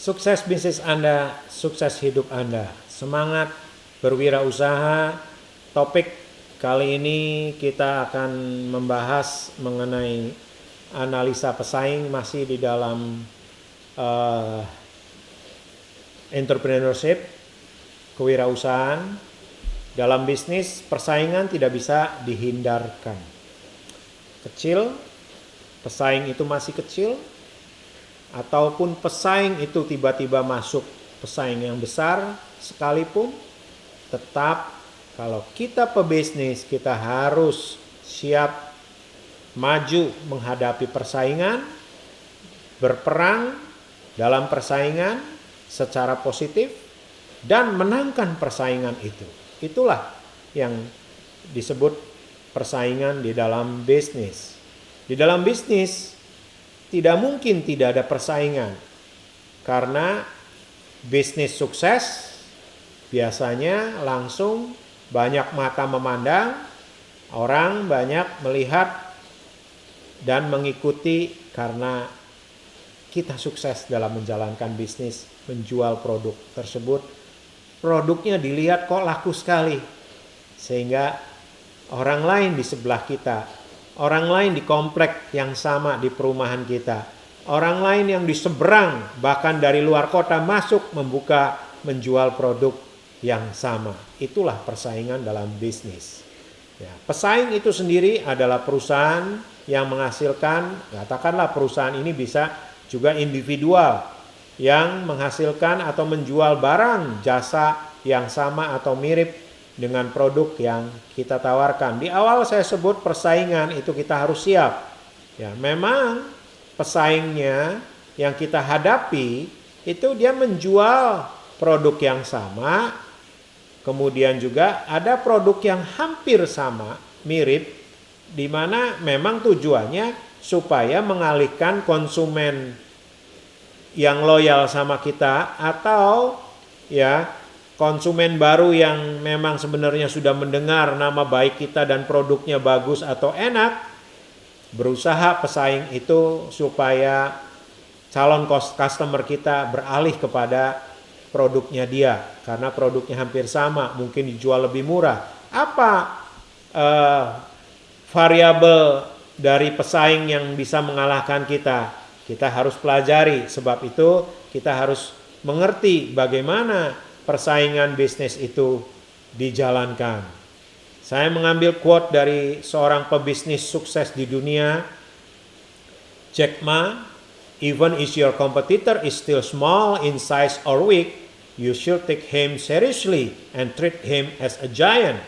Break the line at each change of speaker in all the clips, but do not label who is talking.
Sukses bisnis Anda, sukses hidup Anda. Semangat berwirausaha. Topik kali ini kita akan membahas mengenai analisa pesaing, masih di dalam entrepreneurship, kewirausahaan. Dalam bisnis, persaingan tidak bisa dihindarkan. Kecil, pesaing itu masih kecil, ataupun pesaing itu tiba-tiba masuk pesaing yang besar sekalipun, tetap kalau kita pebisnis, kita harus siap maju menghadapi persaingan, berperang dalam persaingan secara positif, dan menangkan persaingan itu. Itulah yang disebut persaingan di dalam bisnis. Di dalam bisnis tidak mungkin tidak ada persaingan, karena bisnis sukses biasanya langsung banyak mata memandang, orang banyak melihat dan mengikuti karena kita sukses dalam menjalankan bisnis, menjual produk tersebut. Produknya dilihat kok laku sekali, sehingga orang lain di sebelah kita, orang lain di komplek yang sama di perumahan kita, orang lain yang di seberang bahkan dari luar kota masuk menjual produk yang sama. Itulah persaingan dalam bisnis. Ya, pesaing itu sendiri adalah perusahaan yang menghasilkan, katakanlah perusahaan ini bisa juga individual yang menghasilkan atau menjual barang jasa yang sama atau mirip dengan produk yang kita tawarkan. Di awal saya sebut persaingan itu kita harus siap. Ya, memang pesaingnya yang kita hadapi itu dia menjual produk yang sama, kemudian juga ada produk yang hampir sama, mirip, di mana memang tujuannya supaya mengalihkan konsumen yang loyal sama kita, atau ya konsumen baru yang memang sebenarnya sudah mendengar nama baik kita dan produknya bagus atau enak, berusaha pesaing itu supaya calon customer kita beralih kepada produknya dia, karena produknya hampir sama, mungkin dijual lebih murah. Apa variabel dari pesaing yang bisa mengalahkan kita? Kita harus pelajari, sebab itu kita harus mengerti bagaimana persaingan bisnis itu dijalankan. Saya mengambil quote dari seorang pebisnis sukses di dunia, Jack Ma, "Even if your competitor is still small in size or weak, you should take him seriously and treat him as a giant.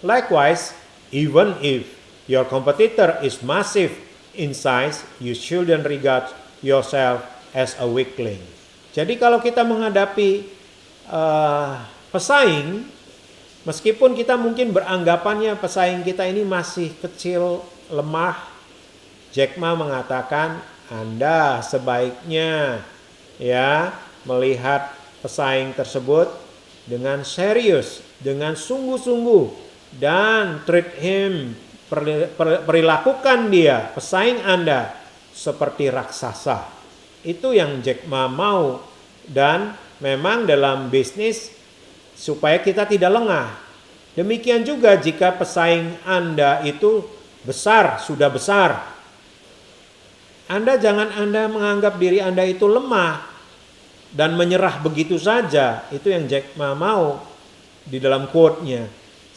Likewise, even if your competitor is massive in size, you shouldn't regard yourself as a weakling." Jadi kalau kita menghadapi pesaing, meskipun kita mungkin beranggapannya pesaing kita ini masih kecil, lemah, Jack Ma mengatakan Anda sebaiknya ya melihat pesaing tersebut dengan serius, dengan sungguh-sungguh, dan treat him, perilakukan dia, pesaing Anda seperti raksasa. Itu yang Jack Ma mau. Dan memang dalam bisnis supaya kita tidak lengah. Demikian juga jika pesaing Anda itu besar, sudah besar, jangan Anda menganggap diri Anda itu lemah dan menyerah begitu saja. Itu yang Jack Ma mau di dalam quote-nya.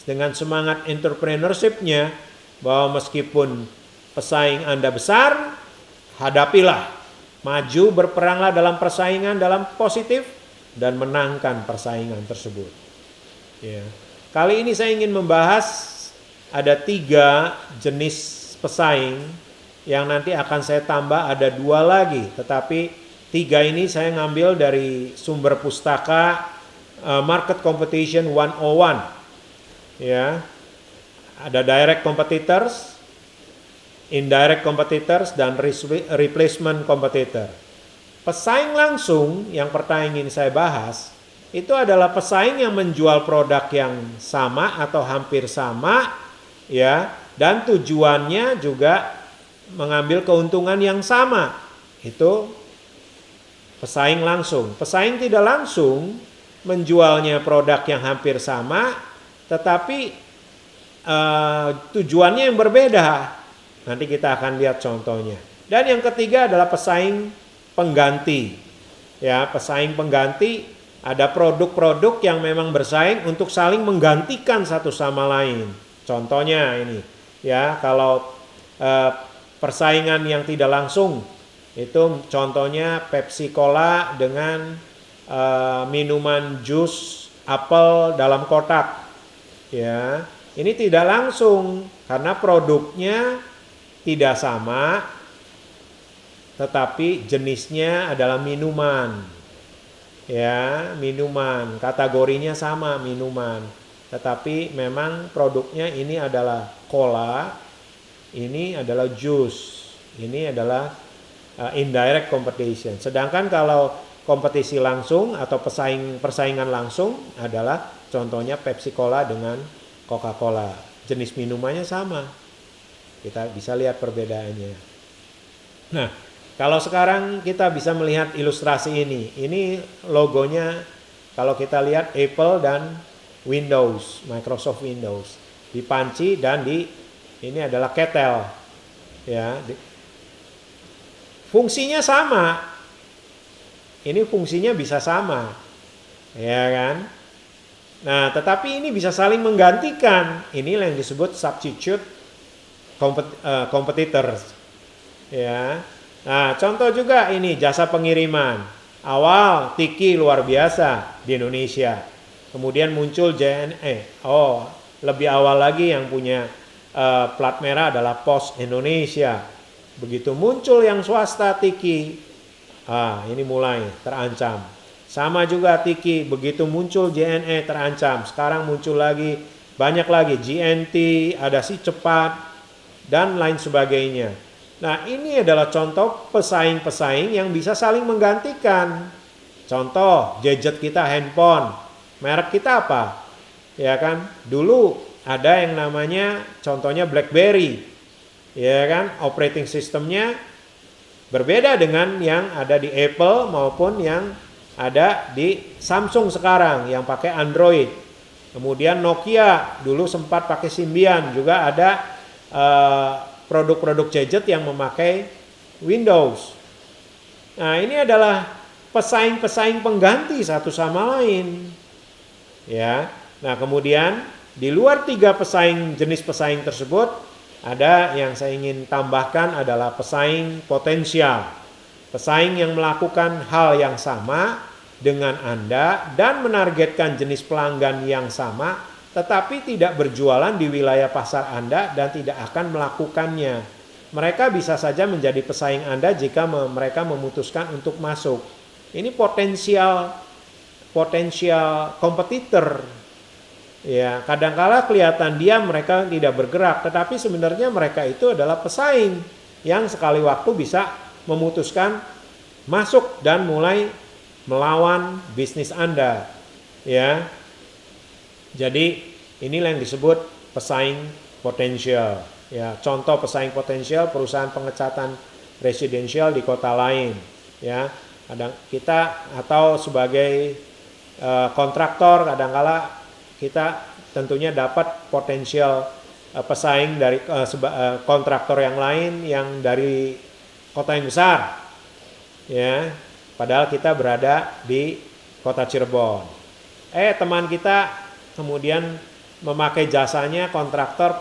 Dengan semangat entrepreneurship-nya, bahwa meskipun pesaing Anda besar, hadapilah, maju, berperanglah dalam persaingan dalam positif dan menangkan persaingan tersebut. Ya. Kali ini saya ingin membahas ada 3 jenis pesaing, yang nanti akan saya tambah ada 2 lagi, tetapi 3 ini saya ngambil dari sumber pustaka Market Competition 101. Ya. Ada direct competitors, indirect competitors, dan replacement competitor. Pesaing langsung yang pertama ingin saya bahas, itu adalah pesaing yang menjual produk yang sama atau hampir sama, ya, dan tujuannya juga mengambil keuntungan yang sama. Itu pesaing langsung. Pesaing tidak langsung menjualnya produk yang hampir sama, tetapi tujuannya yang berbeda. Nanti kita akan lihat contohnya. Dan yang ketiga adalah pesaing pengganti. Ya, pesaing pengganti ada produk-produk yang memang bersaing untuk saling menggantikan satu sama lain. Contohnya ini, ya, kalau persaingan yang tidak langsung itu contohnya Pepsi Cola dengan minuman jus apel dalam kotak. Ya, ini tidak langsung karena produknya tidak sama, tetapi jenisnya adalah minuman. Ya, minuman, kategorinya sama minuman. Tetapi memang produknya ini adalah cola, ini adalah jus, ini adalah indirect competition. Sedangkan kalau kompetisi langsung atau persaingan langsung adalah contohnya Pepsi Cola dengan Coca-Cola. Jenis minumannya sama. Kita bisa lihat perbedaannya. Nah, kalau sekarang kita bisa melihat ilustrasi ini. Ini logonya kalau kita lihat Apple dan Windows, Microsoft Windows. Di panci dan ini adalah kettle. Ya. Fungsinya sama. Ini fungsinya bisa sama. Ya kan? Nah, tetapi ini bisa saling menggantikan. Ini yang disebut substitute competitors. Ya. Nah, contoh juga ini jasa pengiriman. Awal Tiki luar biasa di Indonesia. Kemudian muncul JNE. Oh, lebih awal lagi yang punya plat merah adalah Pos Indonesia. Begitu muncul yang swasta Tiki, ini mulai terancam. Sama juga Tiki, begitu muncul JNE terancam. Sekarang muncul lagi, banyak lagi GNT, ada Si Cepat, dan lain sebagainya. Nah, ini adalah contoh pesaing-pesaing yang bisa saling menggantikan. Contoh, gadget kita handphone. Merek kita apa? Ya kan? Dulu ada yang namanya contohnya BlackBerry. Ya kan? Operating sistemnya berbeda dengan yang ada di Apple maupun yang ada di Samsung sekarang yang pakai Android. Kemudian Nokia dulu sempat pakai Symbian, juga ada produk-produk gadget yang memakai Windows. Nah, ini adalah pesaing-pesaing pengganti satu sama lain. Ya. Nah, kemudian di luar tiga jenis pesaing tersebut, ada yang saya ingin tambahkan adalah pesaing potensial. Pesaing yang melakukan hal yang sama dengan Anda dan menargetkan jenis pelanggan yang sama, tetapi tidak berjualan di wilayah pasar Anda dan tidak akan melakukannya. Mereka bisa saja menjadi pesaing Anda jika mereka memutuskan untuk masuk. Ini potensial kompetitor. Ya, kadangkala kelihatan mereka tidak bergerak, tetapi sebenarnya mereka itu adalah pesaing yang sekali waktu bisa memutuskan masuk dan mulai melawan bisnis Anda. Ya. Jadi inilah yang disebut pesaing potensial. Ya, contoh pesaing potensial perusahaan pengecatan residensial di kota lain. Ya, kita atau sebagai kontraktor kadangkala kita tentunya dapat potensial pesaing dari kontraktor yang lain yang dari kota yang besar. Ya, padahal kita berada di kota Cirebon. Teman kita kemudian memakai jasanya kontraktor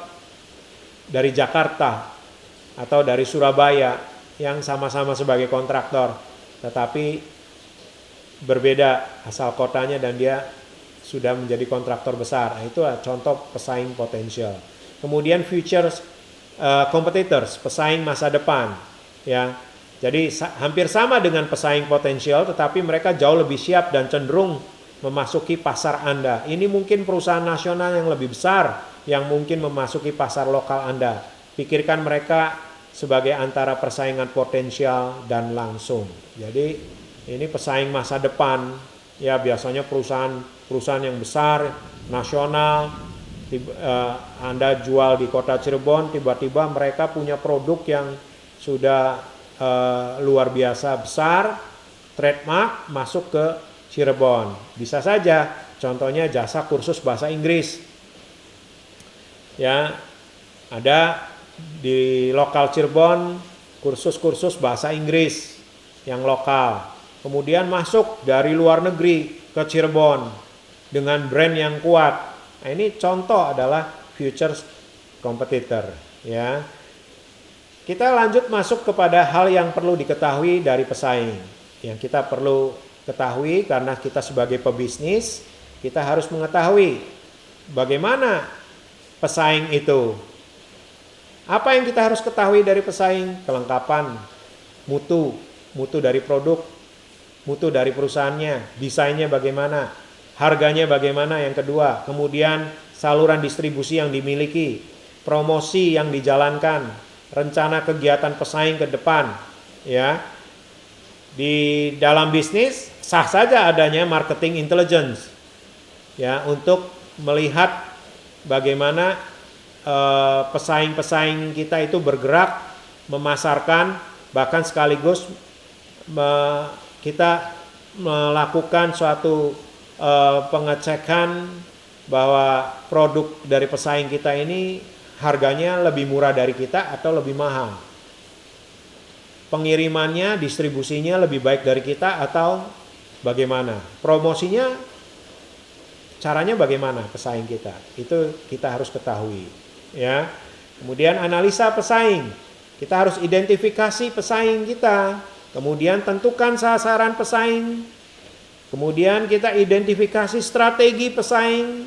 dari Jakarta atau dari Surabaya yang sama-sama sebagai kontraktor, tetapi berbeda asal kotanya dan dia sudah menjadi kontraktor besar. Nah, itu contoh pesaing potensial. Kemudian future competitors, pesaing masa depan. Ya, jadi hampir sama dengan pesaing potensial, tetapi mereka jauh lebih siap dan cenderung memasuki pasar Anda. Ini mungkin perusahaan nasional yang lebih besar yang mungkin memasuki pasar lokal Anda. Pikirkan mereka sebagai antara persaingan potensial dan langsung. Jadi ini pesaing masa depan. Ya, biasanya perusahaan yang besar, nasional. Anda jual di kota Cirebon, tiba-tiba mereka punya produk yang sudah luar biasa besar, trademark masuk ke Cirebon. Bisa saja, contohnya jasa kursus bahasa Inggris. Ya, ada di lokal Cirebon kursus-kursus bahasa Inggris yang lokal. Kemudian masuk dari luar negeri ke Cirebon dengan brand yang kuat. Nah, ini contoh adalah future competitor, ya. Kita lanjut masuk kepada hal yang perlu diketahui dari pesaing. Yang kita perlu ketahui karena kita sebagai pebisnis, kita harus mengetahui bagaimana pesaing itu. Apa yang kita harus ketahui dari pesaing? Kelengkapan, mutu dari produk, mutu dari perusahaannya, desainnya bagaimana, harganya bagaimana yang kedua, kemudian saluran distribusi yang dimiliki, promosi yang dijalankan, rencana kegiatan pesaing ke depan, ya. Di dalam bisnis sah saja adanya marketing intelligence, ya, untuk melihat bagaimana pesaing-pesaing kita itu bergerak, memasarkan, bahkan sekaligus kita melakukan suatu pengecekan bahwa produk dari pesaing kita ini harganya lebih murah dari kita atau lebih mahal. Pengirimannya, distribusinya lebih baik dari kita atau bagaimana. Promosinya, caranya bagaimana pesaing kita. Itu kita harus ketahui. Ya. Kemudian analisa pesaing. Kita harus identifikasi pesaing kita. Kemudian tentukan sasaran pesaing. Kemudian kita identifikasi strategi pesaing.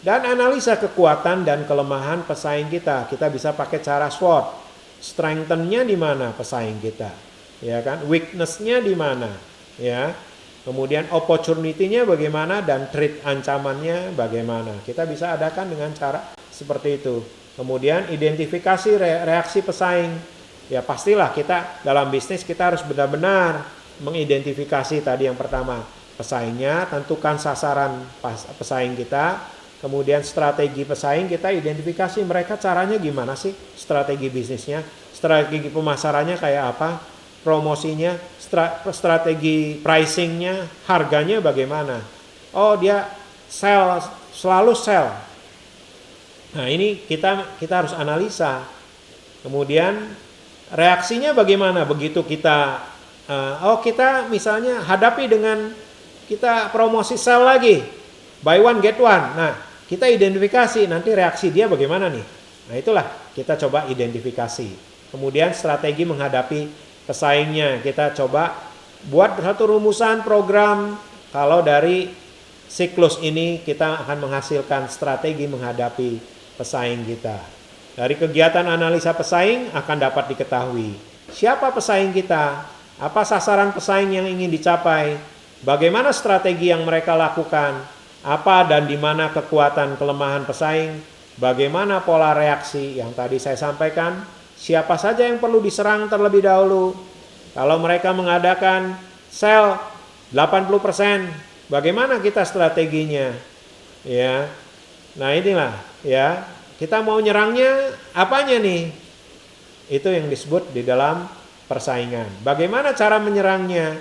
Dan analisa kekuatan dan kelemahan pesaing kita. Kita bisa pakai cara SWOT. Strengthen-nya di mana pesaing kita, ya kan? Weakness-nya di mana, ya? Kemudian opportunity-nya bagaimana dan threat ancamannya bagaimana. Kita bisa adakan dengan cara seperti itu. Kemudian identifikasi reaksi pesaing. Ya pastilah kita dalam bisnis kita harus benar-benar mengidentifikasi tadi yang pertama pesaingnya, tentukan sasaran pesaing kita. Kemudian strategi pesaing kita identifikasi mereka caranya gimana sih, strategi bisnisnya, strategi pemasarannya kayak apa, promosinya, strategi pricingnya, harganya bagaimana. Oh dia selalu sell. Nah ini kita harus analisa. Kemudian reaksinya bagaimana begitu kita, kita misalnya hadapi dengan kita promosi sell lagi, buy one get one. Nah kita identifikasi nanti reaksi dia bagaimana nih. Nah itulah kita coba identifikasi. Kemudian strategi menghadapi pesaingnya. Kita coba buat satu rumusan program. Kalau dari siklus ini kita akan menghasilkan strategi menghadapi pesaing kita. Dari kegiatan analisa pesaing akan dapat diketahui siapa pesaing kita, apa sasaran pesaing yang ingin dicapai, bagaimana strategi yang mereka lakukan, apa dan di mana kekuatan kelemahan pesaing, bagaimana pola reaksi yang tadi saya sampaikan, siapa saja yang perlu diserang terlebih dahulu. Kalau mereka mengadakan sell 80%, bagaimana kita strateginya? Ya. Nah, inilah ya. Kita mau nyerangnya apanya nih? Itu yang disebut di dalam persaingan. Bagaimana cara menyerangnya?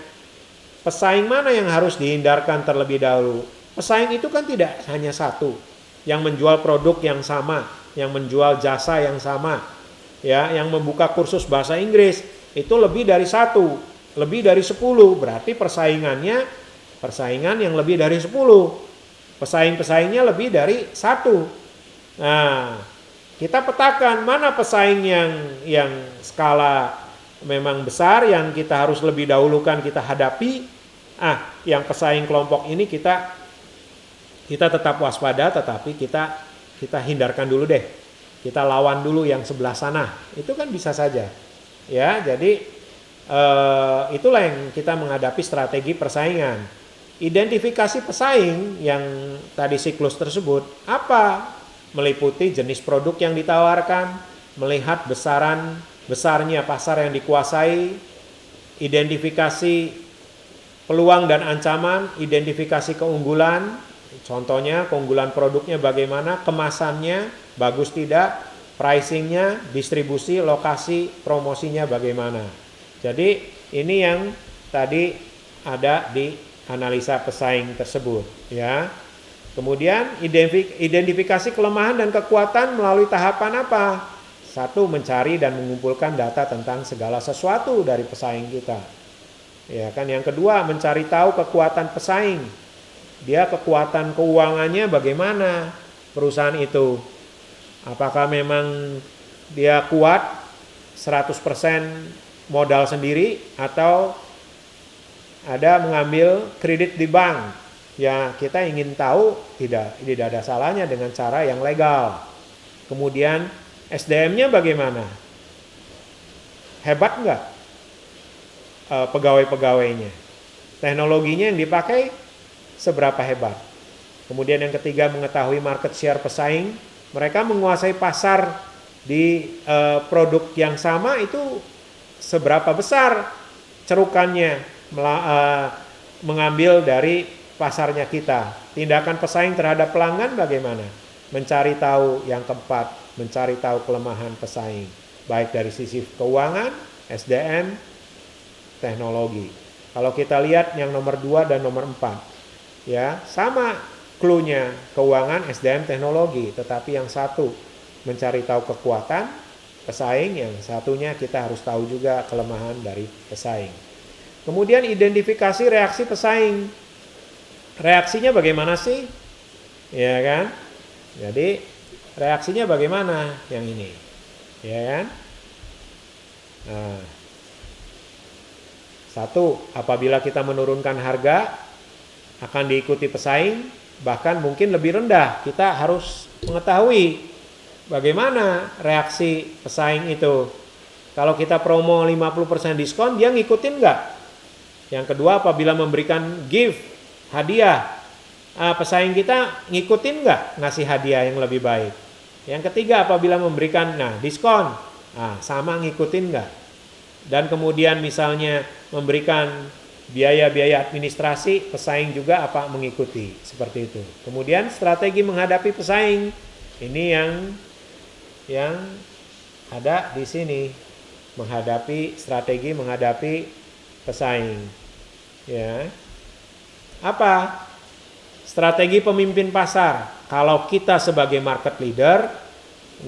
Pesaing mana yang harus dihindarkan terlebih dahulu? Pesaing itu kan tidak hanya satu yang menjual produk yang sama, yang menjual jasa yang sama, ya, yang membuka kursus bahasa Inggris itu lebih dari 1, lebih dari 10, berarti persaingan yang lebih dari 10, pesaingnya lebih dari 1. Nah, kita petakan mana pesaing yang skala memang besar yang kita harus lebih dahulukan kita hadapi. Yang pesaing kelompok ini kita tetap waspada, tetapi kita hindarkan dulu deh. Kita lawan dulu yang sebelah sana. Itu kan bisa saja. Ya, jadi itulah yang kita menghadapi strategi persaingan. Identifikasi pesaing yang tadi siklus tersebut apa? Meliputi jenis produk yang ditawarkan, melihat besarnya pasar yang dikuasai, identifikasi peluang dan ancaman, identifikasi keunggulan. Contohnya keunggulan produknya bagaimana, kemasannya bagus tidak, pricingnya, distribusi, lokasi, promosinya bagaimana. Jadi ini yang tadi ada di analisa pesaing tersebut, ya. Kemudian identifikasi kelemahan dan kekuatan melalui tahapan apa? Satu, mencari dan mengumpulkan data tentang segala sesuatu dari pesaing kita. Ya kan, yang kedua, mencari tahu kekuatan pesaing. Dia kekuatan keuangannya bagaimana perusahaan itu? Apakah memang dia kuat 100% modal sendiri atau ada mengambil kredit di bank? Ya, kita ingin tahu, tidak ada salahnya dengan cara yang legal. Kemudian SDM-nya bagaimana? Hebat enggak pegawai-pegawainya? Teknologinya yang dipakai seberapa hebat? Kemudian yang ketiga, mengetahui market share pesaing. Mereka menguasai pasar di produk yang sama itu seberapa besar cerukannya mengambil dari pasarnya kita. Tindakan pesaing terhadap pelanggan bagaimana? Mencari tahu. Yang keempat, mencari tahu kelemahan pesaing, baik dari sisi keuangan, SDM, teknologi. Kalau kita lihat yang nomor 2 dan nomor 4, ya sama clue-nya, keuangan, SDM, teknologi, tetapi yang satu mencari tahu kekuatan pesaing, yang satunya kita harus tahu juga kelemahan dari pesaing. Kemudian identifikasi reaksi pesaing. Reaksinya bagaimana sih? Ya kan? Jadi reaksinya bagaimana yang ini? Ya kan? Nah, satu, apabila kita menurunkan harga akan diikuti pesaing, bahkan mungkin lebih rendah. Kita harus mengetahui bagaimana reaksi pesaing itu. Kalau kita promo 50% diskon, dia ngikutin nggak? Yang kedua, apabila memberikan gift, hadiah, pesaing kita ngikutin nggak ngasih hadiah yang lebih baik? Yang ketiga, apabila memberikan diskon, sama ngikutin nggak? Dan kemudian misalnya memberikan biaya-biaya administrasi, pesaing juga apa mengikuti, seperti itu. Kemudian strategi menghadapi pesaing, ini yang ada di sini, strategi menghadapi pesaing, ya. Apa? Strategi pemimpin pasar. Kalau kita sebagai market leader,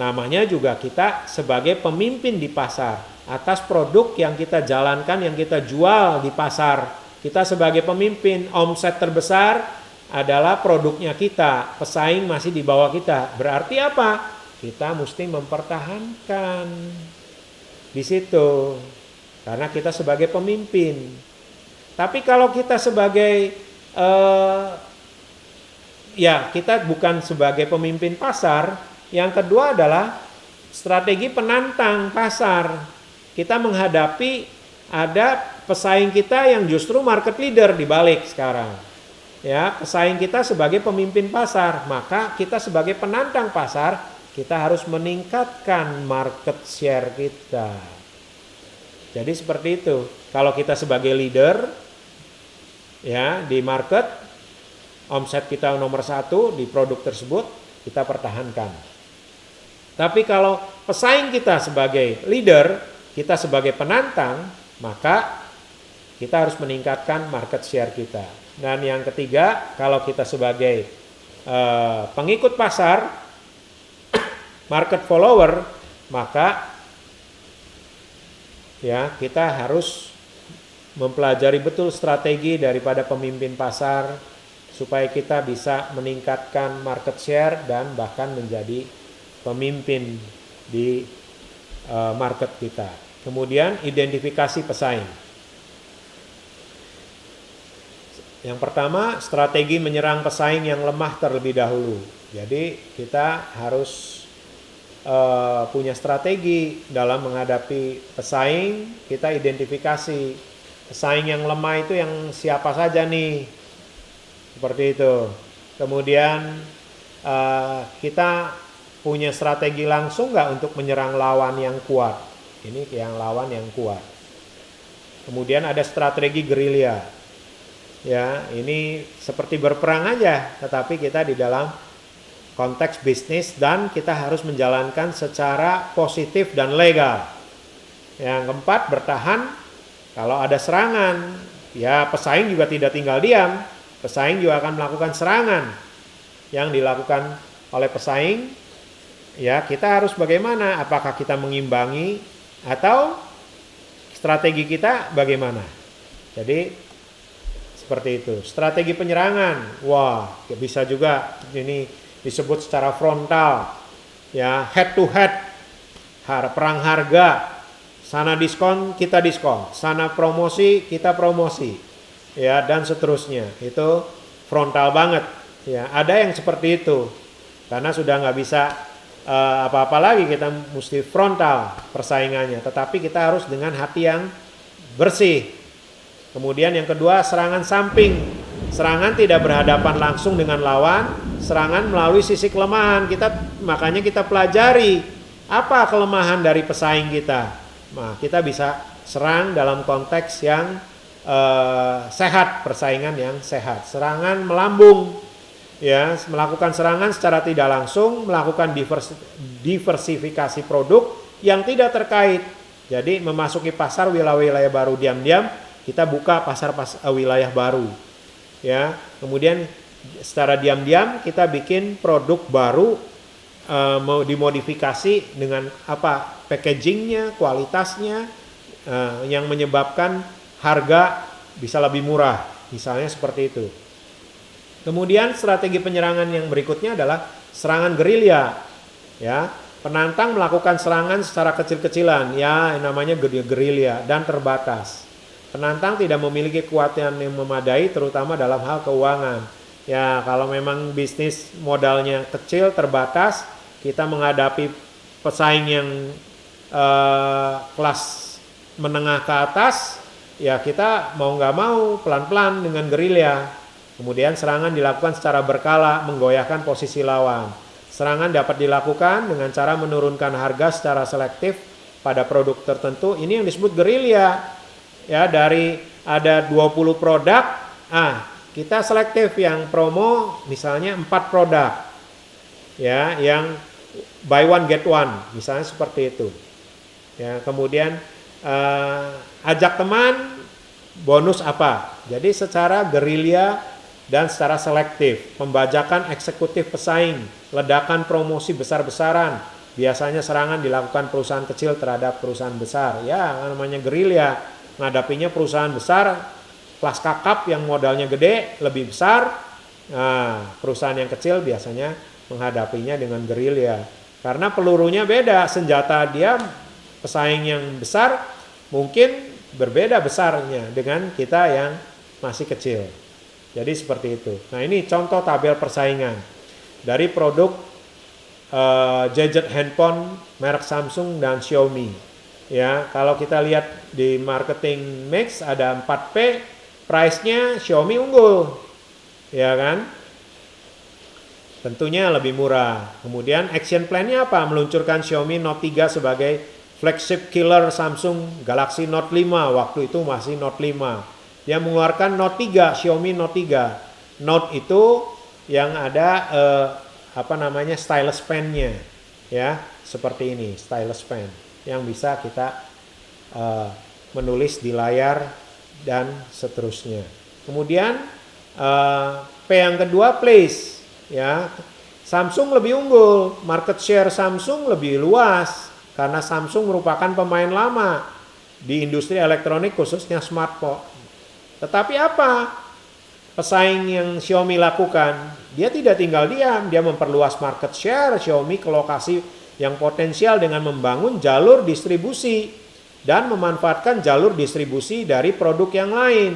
namanya juga kita sebagai pemimpin di pasar. Atas produk yang kita jalankan, yang kita jual di pasar. Kita sebagai pemimpin, omset terbesar adalah produknya kita. Pesaing masih di bawah kita. Berarti apa? Kita mesti mempertahankan di situ. Karena kita sebagai pemimpin. Tapi kalau kita sebagai kita bukan sebagai pemimpin pasar. Yang kedua adalah strategi penantang pasar. Kita menghadapi ada pesaing kita yang justru market leader dibalik sekarang. Ya, pesaing kita sebagai pemimpin pasar, maka kita sebagai penantang pasar, kita harus meningkatkan market share kita. Jadi seperti itu. Kalau kita sebagai leader, ya, di market, omset kita nomor 1 di produk tersebut, kita pertahankan. Tapi kalau pesaing kita sebagai leader, kita sebagai penantang, maka kita harus meningkatkan market share kita. Dan yang ketiga, kalau kita sebagai pengikut pasar, market follower, maka ya kita harus mempelajari betul strategi daripada pemimpin pasar supaya kita bisa meningkatkan market share dan bahkan menjadi pemimpin di market kita. Kemudian identifikasi pesaing. Yang pertama, strategi menyerang pesaing yang lemah terlebih dahulu. Jadi kita harus punya strategi dalam menghadapi pesaing. Kita identifikasi pesaing yang lemah itu yang siapa saja nih, seperti itu. Kemudian kita punya strategi langsung nggak untuk menyerang lawan yang kuat. Ini yang lawan yang kuat. Kemudian ada strategi gerilya. Ya, ini seperti berperang aja, tetapi kita di dalam konteks bisnis dan kita harus menjalankan secara positif dan legal. Yang keempat, bertahan. Kalau ada serangan, ya pesaing juga tidak tinggal diam. Pesaing juga akan melakukan serangan. Yang dilakukan oleh pesaing, ya kita harus bagaimana? Apakah kita mengimbangi atau strategi kita bagaimana? Jadi seperti itu. Strategi penyerangan, wah bisa juga ini disebut secara frontal, ya head to head, perang harga. Sana diskon, kita diskon. Sana promosi, kita promosi. Ya, dan seterusnya. Itu frontal banget. Ya, ada yang seperti itu. Karena sudah nggak bisa apa-apa lagi, kita mesti frontal persaingannya. Tetapi kita harus dengan hati yang bersih. Kemudian yang kedua, serangan samping. Serangan tidak berhadapan langsung dengan lawan. Serangan melalui sisi kelemahan. Makanya kita pelajari apa kelemahan dari pesaing kita. Nah, kita bisa serang dalam konteks yang sehat, persaingan yang sehat. Serangan melambung, ya, melakukan serangan secara tidak langsung, melakukan diversifikasi produk yang tidak terkait. Jadi memasuki pasar wilayah-wilayah baru diam-diam, kita buka pasar wilayah baru, ya. Kemudian secara diam-diam kita bikin produk baru, mau dimodifikasi dengan apa? Packagingnya, kualitasnya, yang menyebabkan harga bisa lebih murah, misalnya seperti itu. Kemudian strategi penyerangan yang berikutnya adalah serangan gerilya, ya. Penantang melakukan serangan secara kecil-kecilan, ya namanya gerilya, dan terbatas. Penantang tidak memiliki kekuatan yang memadai, terutama dalam hal keuangan. Ya kalau memang bisnis modalnya kecil, terbatas, kita menghadapi pesaing yang kelas menengah ke atas, ya kita mau nggak mau pelan-pelan dengan gerilya. Kemudian serangan dilakukan secara berkala, menggoyahkan posisi lawan. Serangan dapat dilakukan dengan cara menurunkan harga secara selektif pada produk tertentu. Ini yang disebut gerilya. Ya, dari ada 20 produk, kita selektif yang promo misalnya 4 produk. Ya, yang buy one get one, misalnya seperti itu. Ya, kemudian ajak teman bonus apa. Jadi secara gerilya dan secara selektif, pembajakan eksekutif pesaing, ledakan promosi besar-besaran. Biasanya serangan dilakukan perusahaan kecil terhadap perusahaan besar. Ya, namanya gerilya, ngadapinya perusahaan besar kelas kakap yang modalnya gede, lebih besar. Nah, perusahaan yang kecil biasanya menghadapinya dengan gerilya. Karena pelurunya beda, senjata dia pesaing yang besar mungkin berbeda besarnya dengan kita yang masih kecil. Jadi seperti itu. Nah, ini contoh tabel persaingan dari produk gadget handphone merek Samsung dan Xiaomi. Ya, kalau kita lihat di marketing mix ada 4P, price-nya Xiaomi unggul. Ya kan? Tentunya lebih murah. Kemudian action plan-nya apa? Meluncurkan Xiaomi Note 3 sebagai flagship killer Samsung Galaxy Note 5. Waktu itu masih Note 5. Dia mengeluarkan Note 3, Xiaomi Note 3. Note itu yang ada stylus pen-nya. Ya, seperti ini, stylus pen yang bisa kita menulis di layar dan seterusnya. Kemudian P yang kedua, place. Ya, Samsung lebih unggul, market share Samsung lebih luas karena Samsung merupakan pemain lama di industri elektronik khususnya smartphone. Tetapi apa pesaing yang Xiaomi lakukan? Dia tidak tinggal diam, dia memperluas market share Xiaomi ke lokasi yang potensial dengan membangun jalur distribusi dan memanfaatkan jalur distribusi dari produk yang lain.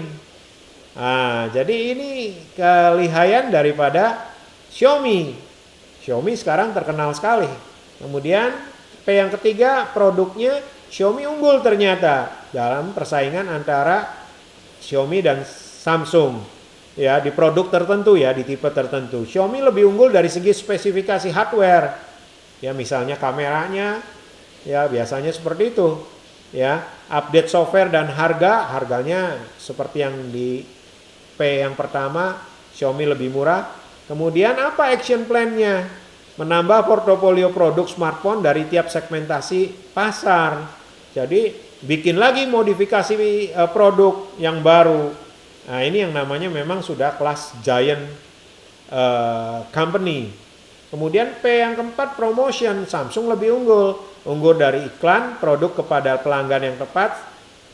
Nah, jadi ini kelihayan daripada Xiaomi. Xiaomi sekarang terkenal sekali. Kemudian P yang ketiga, produknya Xiaomi unggul ternyata dalam persaingan antara Xiaomi dan Samsung. Ya, di produk tertentu ya, di tipe tertentu. Xiaomi lebih unggul dari segi spesifikasi hardware. Ya, misalnya kameranya, ya biasanya seperti itu. Ya, update software dan harganya seperti yang di P yang pertama, Xiaomi lebih murah. Kemudian apa action plan-nya? Menambah portofolio produk smartphone dari tiap segmentasi pasar. Jadi bikin lagi modifikasi produk yang baru. Nah, ini yang namanya memang sudah kelas giant company. Kemudian P yang keempat, promotion. Samsung lebih unggul. Unggul dari iklan, produk kepada pelanggan yang tepat,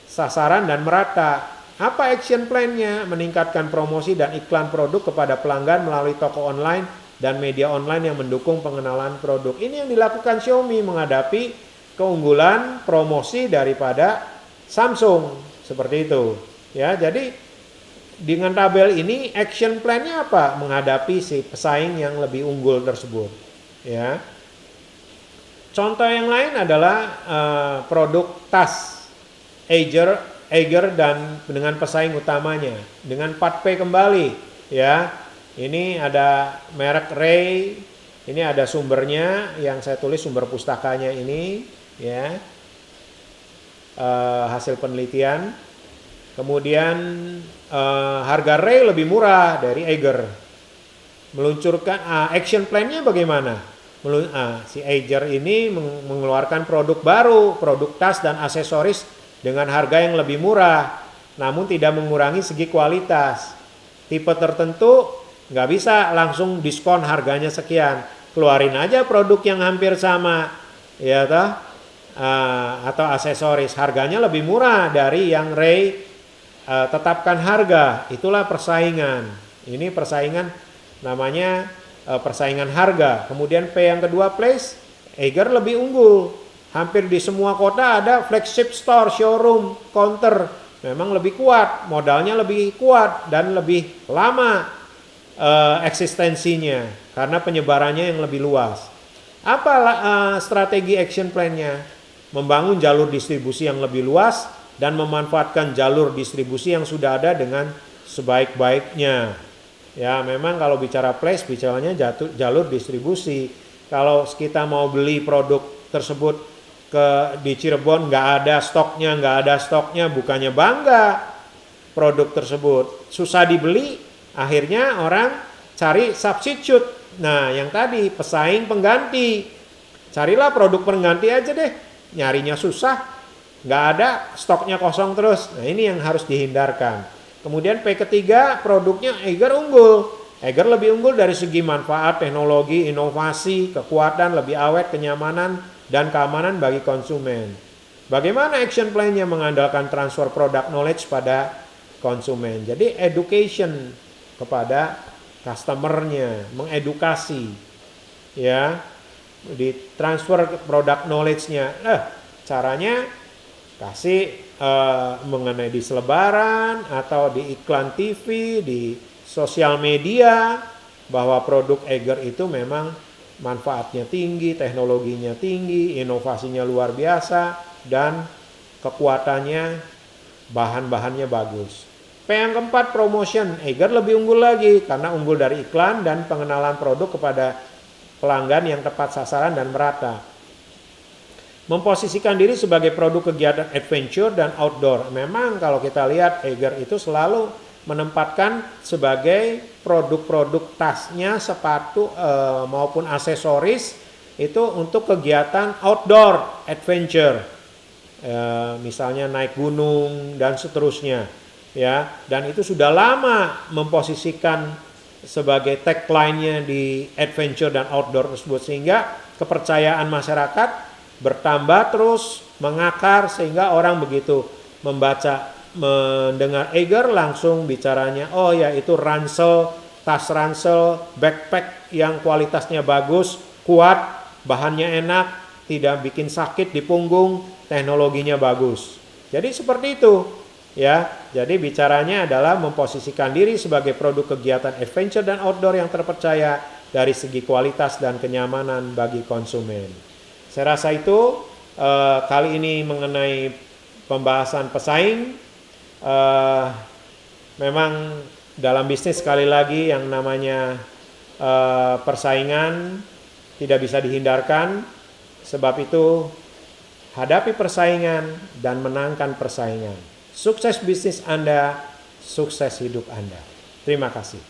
sasaran dan merata. Apa action plan-nya? Meningkatkan promosi dan iklan produk kepada pelanggan melalui toko online dan media online yang mendukung pengenalan produk. Ini yang dilakukan Xiaomi menghadapi keunggulan promosi daripada Samsung. Seperti itu. Ya, jadi dengan tabel ini action plan-nya apa? Menghadapi si pesaing yang lebih unggul tersebut. Ya. Contoh yang lain adalah produk tas Eiger dan dengan pesaing utamanya dengan 4P kembali, ya. Ini ada merek Ray, ini ada sumbernya yang saya tulis, sumber pustakanya ini, ya. Hasil penelitian. Kemudian harga Ray lebih murah dari Eiger. Meluncurkan action plan-nya bagaimana? Si Eiger ini mengeluarkan produk baru, produk tas dan aksesoris dengan harga yang lebih murah, namun tidak mengurangi segi kualitas. Tipe tertentu nggak bisa langsung diskon harganya sekian, keluarin aja produk yang hampir sama, ya toh, atau aksesoris harganya lebih murah dari yang Ray tetapkan harga. Itulah persaingan. Ini persaingan namanya persaingan harga. Kemudian P yang kedua, place. Eiger lebih unggul. Hampir di semua kota ada flagship store, showroom, counter. Memang lebih kuat, modalnya lebih kuat dan lebih lama eksistensinya karena penyebarannya yang lebih luas. Apa strategi action plan-nya? Membangun jalur distribusi yang lebih luas dan memanfaatkan jalur distribusi yang sudah ada dengan sebaik-baiknya. Ya, memang kalau bicara place, bicaranya jalur distribusi. Kalau kita mau beli produk tersebut di Cirebon nggak ada stoknya, bukannya bangga produk tersebut susah dibeli, akhirnya orang cari substitute. Nah, yang tadi pesaing pengganti, carilah produk pengganti aja deh, nyarinya susah, nggak ada, stoknya kosong terus. Nah, ini yang harus dihindarkan. Kemudian P ketiga, produknya Eiger unggul. Eiger lebih unggul dari segi manfaat, teknologi, inovasi, kekuatan, lebih awet, kenyamanan dan keamanan bagi konsumen. Bagaimana action plan-nya? Mengandalkan transfer product knowledge pada konsumen. Jadi education kepada customer-nya, mengedukasi, ya, di transfer product knowledge-nya. Caranya kasih mengenai di selebaran atau di iklan TV, di sosial media, bahwa produk Eiger itu memang manfaatnya tinggi, teknologinya tinggi, inovasinya luar biasa, dan kekuatannya, bahan-bahannya bagus. P yang keempat, promotion. Eiger lebih unggul lagi karena unggul dari iklan dan pengenalan produk kepada pelanggan yang tepat sasaran dan merata. Memposisikan diri sebagai produk kegiatan adventure dan outdoor. Memang kalau kita lihat Eiger itu selalu menempatkan sebagai produk-produk tasnya, sepatu maupun aksesoris itu untuk kegiatan outdoor adventure, misalnya naik gunung dan seterusnya, ya. Dan itu sudah lama memposisikan sebagai tagline-nya di adventure dan outdoor tersebut, sehingga kepercayaan masyarakat bertambah terus, mengakar, sehingga orang begitu membaca, mendengar Eiger langsung bicaranya, oh ya itu ransel, tas ransel, backpack yang kualitasnya bagus, kuat, bahannya enak, tidak bikin sakit di punggung, teknologinya bagus. Jadi seperti itu, ya. Jadi bicaranya adalah memposisikan diri sebagai produk kegiatan adventure dan outdoor yang terpercaya dari segi kualitas dan kenyamanan bagi konsumen. Saya rasa itu kali ini mengenai pembahasan pesaing. Memang dalam bisnis sekali lagi yang namanya persaingan tidak bisa dihindarkan. Sebab itu hadapi persaingan dan menangkan persaingan. Sukses bisnis Anda, sukses hidup Anda. Terima kasih.